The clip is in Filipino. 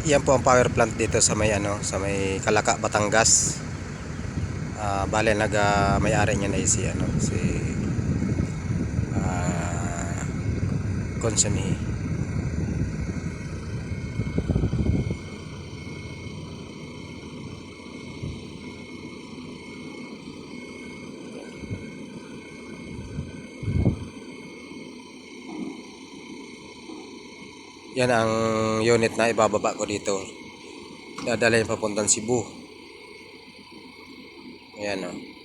Yan po ang power plant dito sa may sa may Calaca, Batangas. Bale may-ari niya na si Consumi. Yan ang unit na ibababa ko dito. Dadalhin papuntang Cebu. Ayan o.